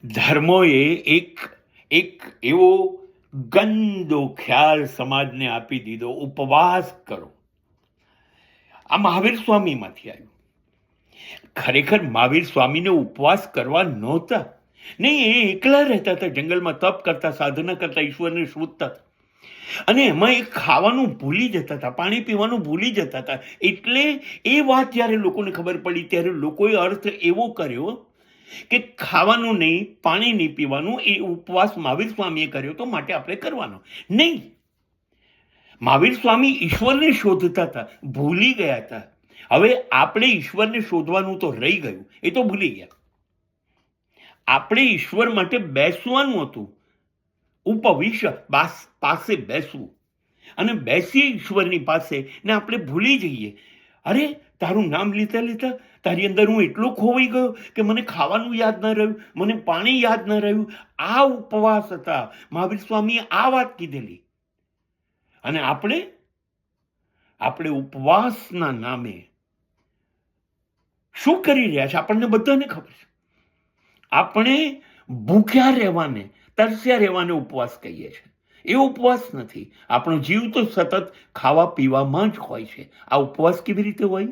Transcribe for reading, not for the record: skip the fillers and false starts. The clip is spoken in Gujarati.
ધર્મોએ એક એક એવો ગંદો ખ્યાલ સમાજને આપી દીધો, ઉપવાસ કરો. આ મહાવીર સ્વામીમાંથી આવ્યું. ખરેખર મહાવીર સ્વામીને ઉપવાસ કરવા નહોતા, નહીં, એ એકલા રહેતા હતા, જંગલમાં તપ કરતા, સાધના કરતા, ઈશ્વરને શોધતા હતા. અને એમાં એ ખાવાનું ભૂલી જતા હતા, પાણી પીવાનું ભૂલી જતા હતા. એટલે એ વાત જ્યારે લોકોને ખબર પડી ત્યારે લોકોએ અર્થ એવો કર્યો કે ખાવાનું નહીં, પાણી નહીં પીવાનું, એ ઉપવાસ મહાવીર સ્વામીએ કર્યો તો માટે આપણે કરવાનો નહીં. મહાવીર સ્વામી ઈશ્વરને શોધતા હતા, ભૂલી ગયા હતા. હવે આપણે ઈશ્વરને શોધવાનું તો રહી ગયું, એ તો ભૂલી ગયા. આપણે ઈશ્વર માટે બેસવાનું હતું, ઉપવિશ્ય પાસે બેસવું, અને બેસીએ ઈશ્વરની પાસે ને આપણે ભૂલી જઈએ. અરે, તારું નામ લેતા લેતા તારી અંદર હું એટલો ખોવાઈ ગયો કે મને ખાવાનું યાદ ન રહ્યું, મને પાણી યાદ ન રહ્યું. આ ઉપવાસ હતા. મહાવીર સ્વામીએ આ વાત કીધેલી. અને આપણે ઉપવાસના નામે શું કરી રહ્યા છે આપણને બધાને ખબર છે. આપણે ભૂખ્યા રહેવાને, તરસ્યા રહેવાને ઉપવાસ કહીએ છીએ. એ ઉપવાસ નથી. આપણો જીવ તો સતત ખાવા પીવામાં જ હોય છે. આ ઉપવાસ કેવી રીતે હોય?